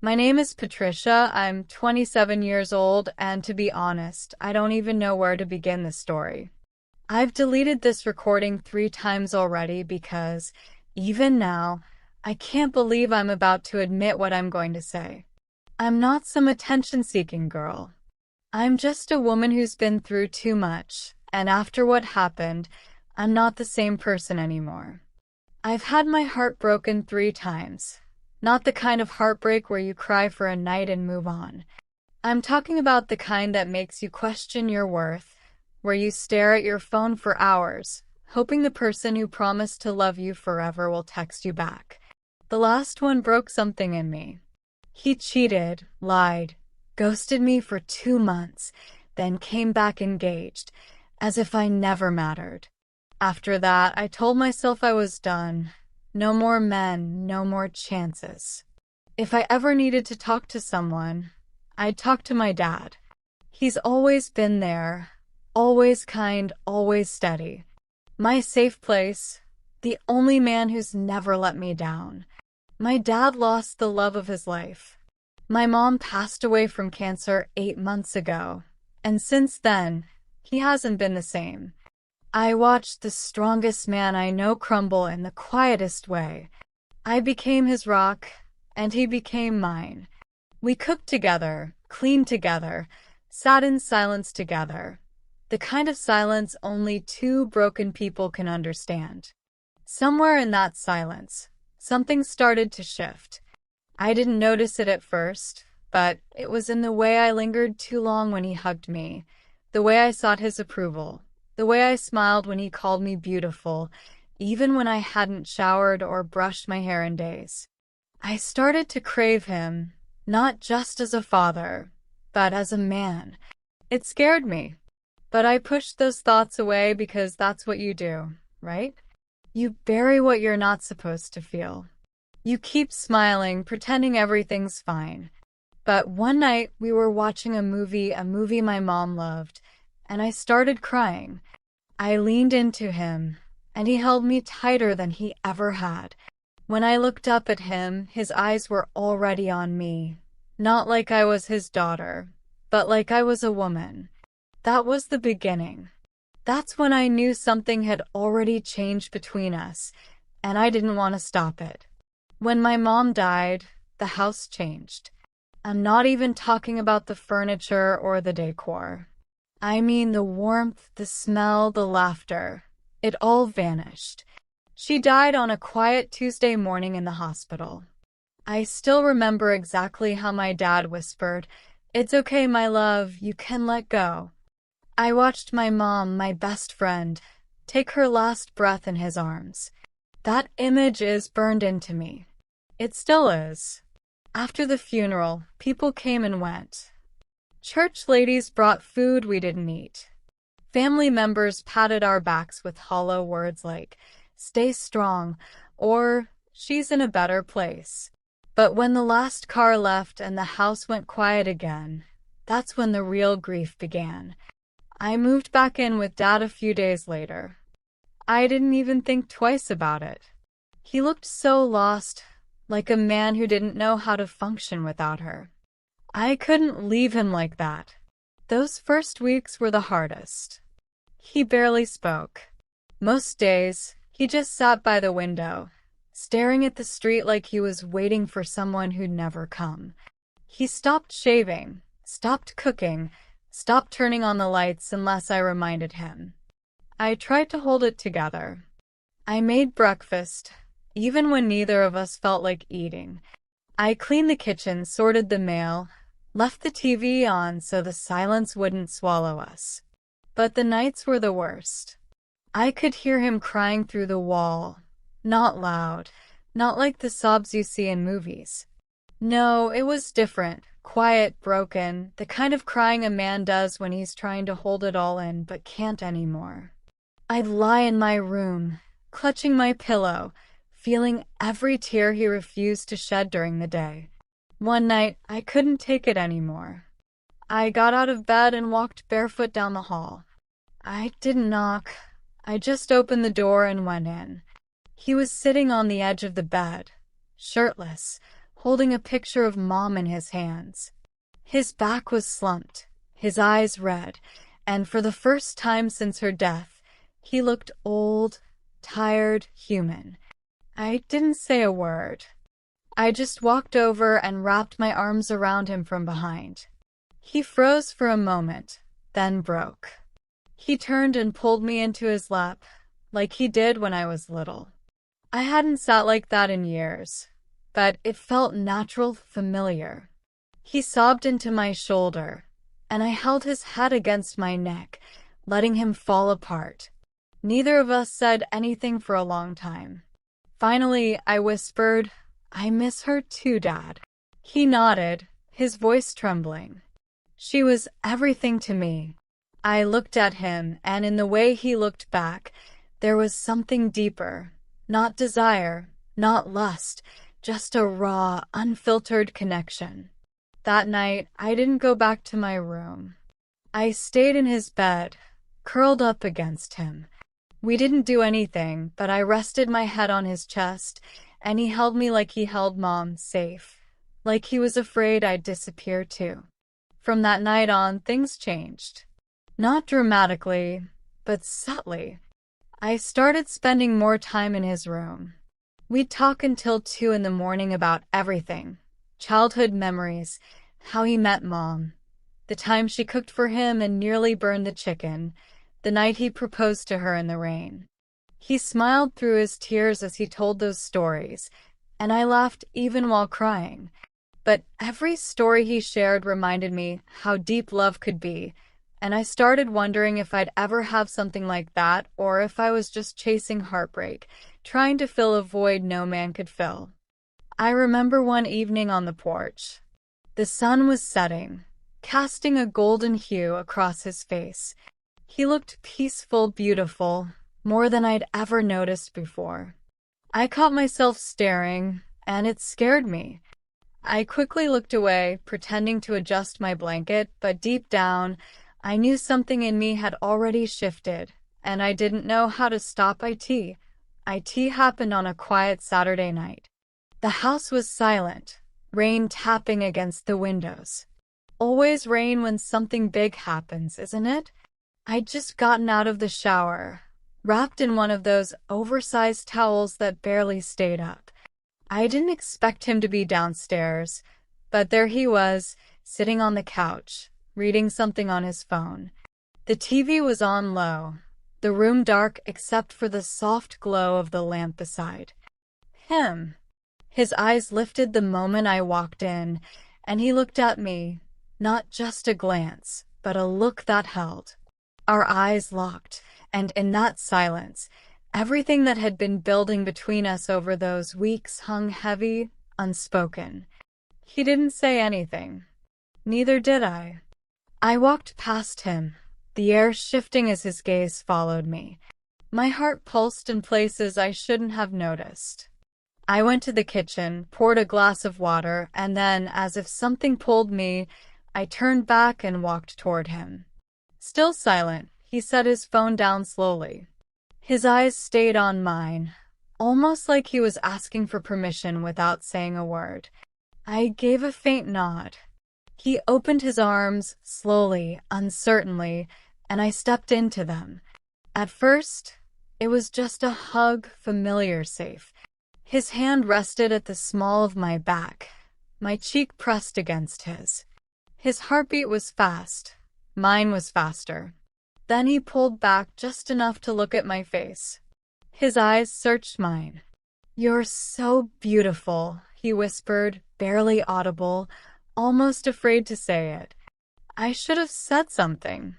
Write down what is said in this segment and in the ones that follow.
My name is Patricia. I'm 27 years old, and to be honest, I don't even know where to begin the story. I've deleted this recording 3 times already because, even now, I can't believe I'm about to admit what I'm going to say. I'm not some attention-seeking girl. I'm just a woman who's been through too much, and after what happened, I'm not the same person anymore. I've had my heart broken 3 times. Not the kind of heartbreak where you cry for a night and move on. I'm talking about the kind that makes you question your worth, where you stare at your phone for hours, hoping the person who promised to love you forever will text you back. The last one broke something in me. He cheated, lied, ghosted me for 2 months, then came back engaged, as if I never mattered. After that, I told myself I was done. No more men, no more chances. If I ever needed to talk to someone, I'd talk to my dad. He's always been there, always kind, always steady. My safe place, the only man who's never let me down. My dad lost the love of his life. My mom passed away from cancer 8 months ago, and since then, he hasn't been the same. I watched the strongest man I know crumble in the quietest way. I became his rock, and he became mine. We cooked together, cleaned together, sat in silence together. The kind of silence only two broken people can understand. Somewhere in that silence, something started to shift. I didn't notice it at first, but it was in the way I lingered too long when he hugged me, the way I sought his approval, the way I smiled when he called me beautiful, even when I hadn't showered or brushed my hair in days. I started to crave him, not just as a father, but as a man. It scared me, but I pushed those thoughts away because that's what you do, right? You bury what you're not supposed to feel. You keep smiling, pretending everything's fine. But one night we were watching a movie my mom loved, and I started crying. I leaned into him, and he held me tighter than he ever had. When I looked up at him, his eyes were already on me. Not like I was his daughter, but like I was a woman. That was the beginning. That's when I knew something had already changed between us, and I didn't want to stop it. When my mom died, the house changed. I'm not even talking about the furniture or the decor. I mean the warmth, the smell, the laughter. It all vanished. She died on a quiet Tuesday morning in the hospital. I still remember exactly how my dad whispered, "It's okay, my love, you can let go." I watched my mom, my best friend, take her last breath in his arms. That image is burned into me. It still is. After the funeral, people came and went. Church ladies brought food we didn't eat. Family members patted our backs with hollow words like, "Stay strong," or "She's in a better place." But when the last car left and the house went quiet again, that's when the real grief began. I moved back in with Dad a few days later. I didn't even think twice about it. He looked so lost, like a man who didn't know how to function without her. I couldn't leave him like that. Those first weeks were the hardest. He barely spoke. Most days, he just sat by the window, staring at the street like he was waiting for someone who'd never come. He stopped shaving, stopped cooking, stopped turning on the lights unless I reminded him. I tried to hold it together. I made breakfast, even when neither of us felt like eating. I cleaned the kitchen, sorted the mail, left the TV on so the silence wouldn't swallow us. But the nights were the worst. I could hear him crying through the wall. Not loud, not like the sobs you see in movies. No, it was different, quiet, broken, the kind of crying a man does when he's trying to hold it all in but can't anymore. I'd lie in my room, clutching my pillow, feeling every tear he refused to shed during the day. One night, I couldn't take it anymore. I got out of bed and walked barefoot down the hall. I didn't knock. I just opened the door and went in. He was sitting on the edge of the bed, shirtless, holding a picture of Mom in his hands. His back was slumped, his eyes red, and for the first time since her death, he looked old, tired, human. I didn't say a word. I just walked over and wrapped my arms around him from behind. He froze for a moment, then broke. He turned and pulled me into his lap, like he did when I was little. I hadn't sat like that in years, but it felt natural, familiar. He sobbed into my shoulder, and I held his head against my neck, letting him fall apart. Neither of us said anything for a long time. Finally, I whispered, "I miss her too, Dad." He nodded, his voice trembling. She was everything to me. I looked at him, and in the way he looked back, there was something deeper. Not desire, not lust, just a raw, unfiltered connection. That night, I didn't go back to my room. I stayed in his bed, curled up against him. We didn't do anything, but I rested my head on his chest, and he held me like he held Mom, safe, like he was afraid I'd disappear too. From that night on, things changed. Not dramatically, but subtly. I started spending more time in his room. We'd talk until 2 in the morning about everything. Childhood memories, how he met Mom, the time she cooked for him and nearly burned the chicken, the night he proposed to her in the rain. He smiled through his tears as he told those stories, and I laughed even while crying. But every story he shared reminded me how deep love could be, and I started wondering if I'd ever have something like that, or if I was just chasing heartbreak, trying to fill a void no man could fill. I remember one evening on the porch. The sun was setting, casting a golden hue across his face. He looked peaceful, beautiful, more than I'd ever noticed before. I caught myself staring, and it scared me. I quickly looked away, pretending to adjust my blanket, but deep down, I knew something in me had already shifted, and I didn't know how to stop it. It happened on a quiet Saturday night. The house was silent, rain tapping against the windows. Always rain when something big happens, isn't it? I'd just gotten out of the shower, wrapped in one of those oversized towels that barely stayed up. I didn't expect him to be downstairs, but there he was, sitting on the couch, reading something on his phone. The TV was on low, the room dark except for the soft glow of the lamp beside him. His eyes lifted the moment I walked in, and he looked at me, not just a glance, but a look that held. Our eyes locked, and in that silence, everything that had been building between us over those weeks hung heavy, unspoken. He didn't say anything. Neither did I. I walked past him, the air shifting as his gaze followed me. My heart pulsed in places I shouldn't have noticed. I went to the kitchen, poured a glass of water, and then, as if something pulled me, I turned back and walked toward him. Still silent, he set his phone down slowly. His eyes stayed on mine, almost like he was asking for permission without saying a word. I gave a faint nod. He opened his arms, slowly, uncertainly, and I stepped into them. At first, it was just a hug, familiar, safe. His hand rested at the small of my back, my cheek pressed against his. His heartbeat was fast. Mine was faster. Then he pulled back just enough to look at my face. His eyes searched mine. "You're so beautiful," he whispered, barely audible, almost afraid to say it. I should have said something.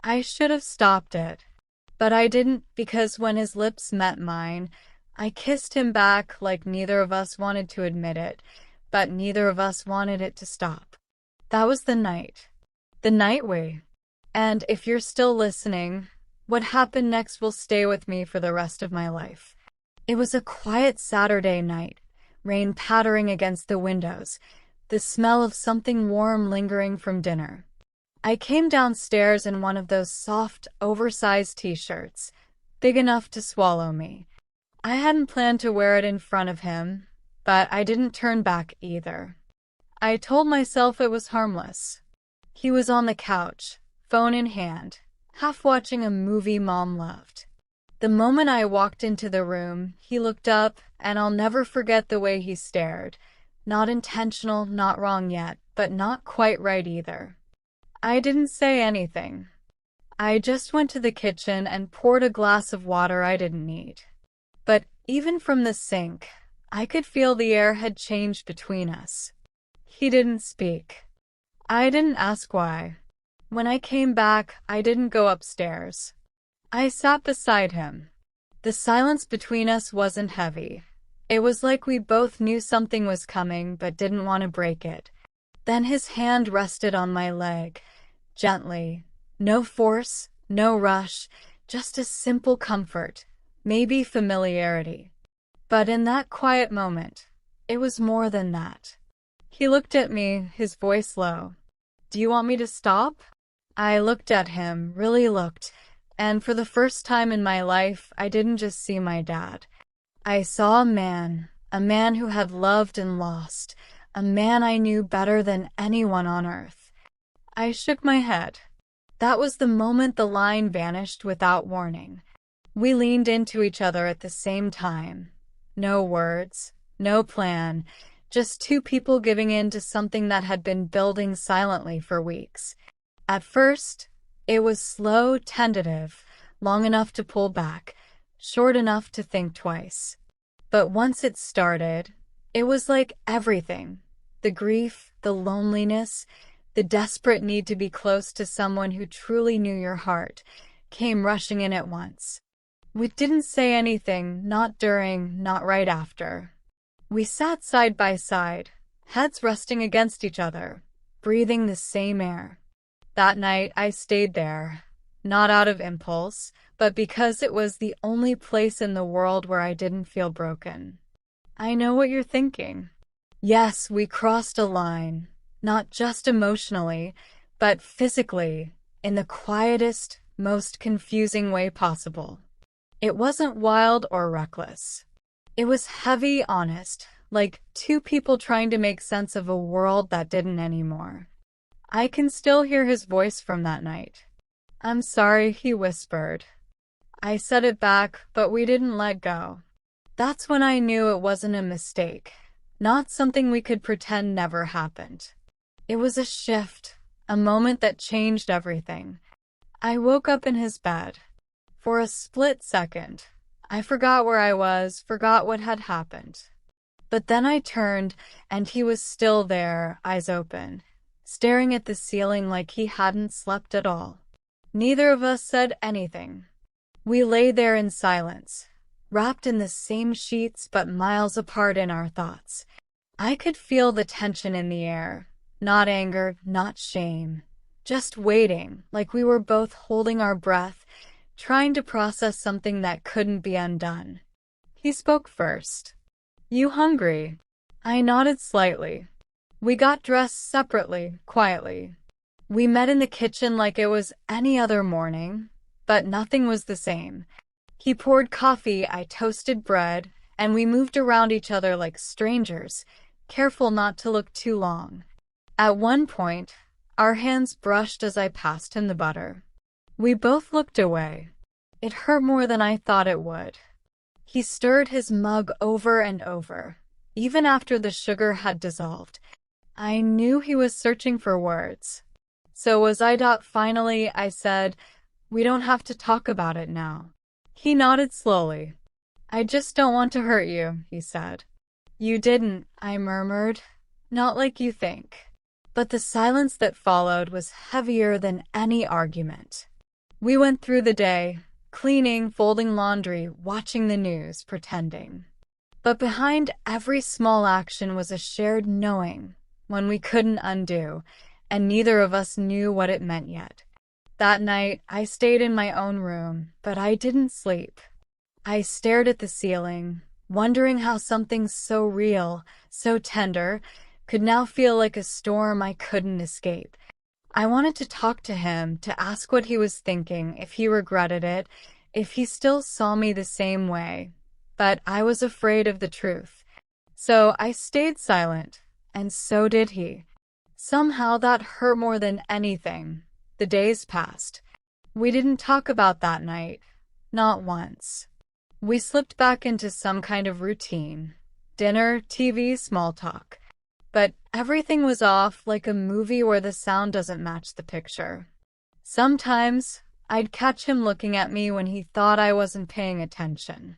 I should have stopped it. But I didn't, because when his lips met mine, I kissed him back like neither of us wanted to admit it, but neither of us wanted it to stop. That was the night. The night we. And if you're still listening, what happened next will stay with me for the rest of my life. It was a quiet Saturday night, rain pattering against the windows, the smell of something warm lingering from dinner. I came downstairs in one of those soft, oversized t-shirts, big enough to swallow me. I hadn't planned to wear it in front of him, but I didn't turn back either. I told myself it was harmless. He was on the couch, phone in hand, half watching a movie Mom loved. The moment I walked into the room, he looked up, and I'll never forget the way he stared. Not intentional, not wrong yet, but not quite right either. I didn't say anything. I just went to the kitchen and poured a glass of water I didn't need. But even from the sink, I could feel the air had changed between us. He didn't speak. I didn't ask why. When I came back, I didn't go upstairs. I sat beside him. The silence between us wasn't heavy. It was like we both knew something was coming but didn't want to break it. Then his hand rested on my leg, gently. No force, no rush, just a simple comfort, maybe familiarity. But in that quiet moment, it was more than that. He looked at me, his voice low. "Do you want me to stop?" I looked at him, really looked, and for the first time in my life, I didn't just see my dad. I saw a man who had loved and lost, a man I knew better than anyone on earth. I shook my head. That was the moment the line vanished without warning. We leaned into each other at the same time. No words, no plan, just two people giving in to something that had been building silently for weeks. At first, it was slow, tentative, long enough to pull back, short enough to think twice. But once it started, it was like everything. The grief, the loneliness, the desperate need to be close to someone who truly knew your heart, came rushing in at once. We didn't say anything, not during, not right after. We sat side by side, heads resting against each other, breathing the same air. That night I stayed there, not out of impulse, but because it was the only place in the world where I didn't feel broken. I know what you're thinking. Yes, we crossed a line, not just emotionally, but physically, in the quietest, most confusing way possible. It wasn't wild or reckless. It was heavy, honest, like two people trying to make sense of a world that didn't anymore. I can still hear his voice from that night. "I'm sorry," he whispered. I said it back, but we didn't let go. That's when I knew it wasn't a mistake, not something we could pretend never happened. It was a shift, a moment that changed everything. I woke up in his bed. For a split second, I forgot where I was, forgot what had happened. But then I turned, and he was still there, eyes open, staring at the ceiling like he hadn't slept at all. Neither of us said anything. We lay there in silence, wrapped in the same sheets but miles apart in our thoughts. I could feel the tension in the air, not anger, not shame, just waiting, like we were both holding our breath, trying to process something that couldn't be undone. He spoke first. "You hungry?" I nodded slightly. We got dressed separately, quietly. We met in the kitchen like it was any other morning, but nothing was the same. He poured coffee, I toasted bread, and we moved around each other like strangers, careful not to look too long. At one point, our hands brushed as I passed him the butter. We both looked away. It hurt more than I thought it would. He stirred his mug over and over, even after the sugar had dissolved. I knew he was searching for words. "So was I." Finally, I said, "We don't have to talk about it now." He nodded slowly. "I just don't want to hurt you," he said. "You didn't," I murmured. "Not like you think." But the silence that followed was heavier than any argument. We went through the day, cleaning, folding laundry, watching the news, pretending. But behind every small action was a shared knowing, one we couldn't undo, and neither of us knew what it meant yet. That night, I stayed in my own room, but I didn't sleep. I stared at the ceiling, wondering how something so real, so tender, could now feel like a storm I couldn't escape. I wanted to talk to him, to ask what he was thinking, if he regretted it, if he still saw me the same way. But I was afraid of the truth. So I stayed silent, and so did he. Somehow that hurt more than anything. The days passed. We didn't talk about that night. Not once. We slipped back into some kind of routine. Dinner, TV, small talk. But everything was off, like a movie where the sound doesn't match the picture. Sometimes I'd catch him looking at me when he thought I wasn't paying attention.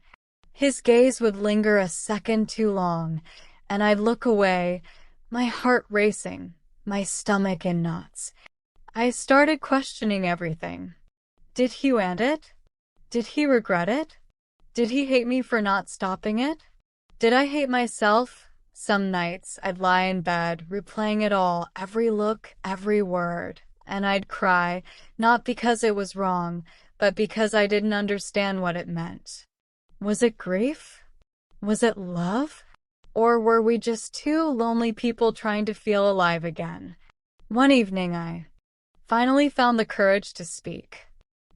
His gaze would linger a second too long, and I'd look away, my heart racing, my stomach in knots. I started questioning everything. Did he want it? Did he regret it? Did he hate me for not stopping it? Did I hate myself? Some nights I'd lie in bed, replaying it all, every look, every word, and I'd cry, not because it was wrong, but because I didn't understand what it meant. Was it grief? Was it love? Or were we just two lonely people trying to feel alive again? One evening I finally found the courage to speak.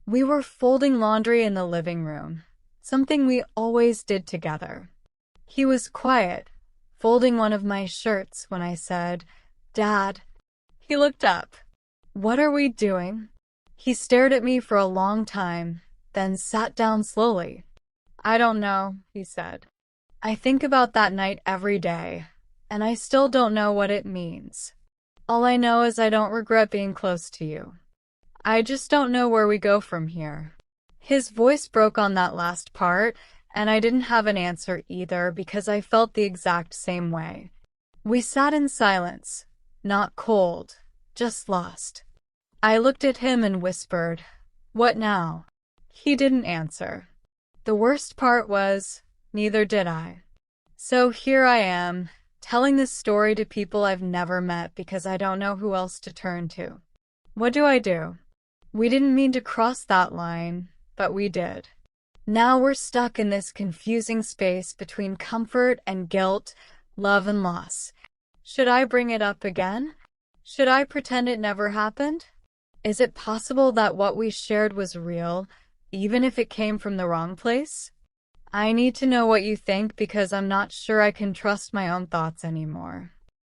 We were folding laundry in the living room, something we always did together. He was quiet, folding one of my shirts when I said, "Dad." He looked up. "What are we doing?" He stared at me for a long time, then sat down slowly. "I don't know," he said. "I think about that night every day, and I still don't know what it means. All I know is I don't regret being close to you. I just don't know where we go from here." His voice broke on that last part, and I didn't have an answer either because I felt the exact same way. We sat in silence, not cold, just lost. I looked at him and whispered, "What now?" He didn't answer. The worst part was, neither did I. So here I am, telling this story to people I've never met because I don't know who else to turn to. What do I do? We didn't mean to cross that line, but we did. Now we're stuck in this confusing space between comfort and guilt, love and loss. Should I bring it up again? Should I pretend it never happened? Is it possible that what we shared was real, even if it came from the wrong place? I need to know what you think because I'm not sure I can trust my own thoughts anymore.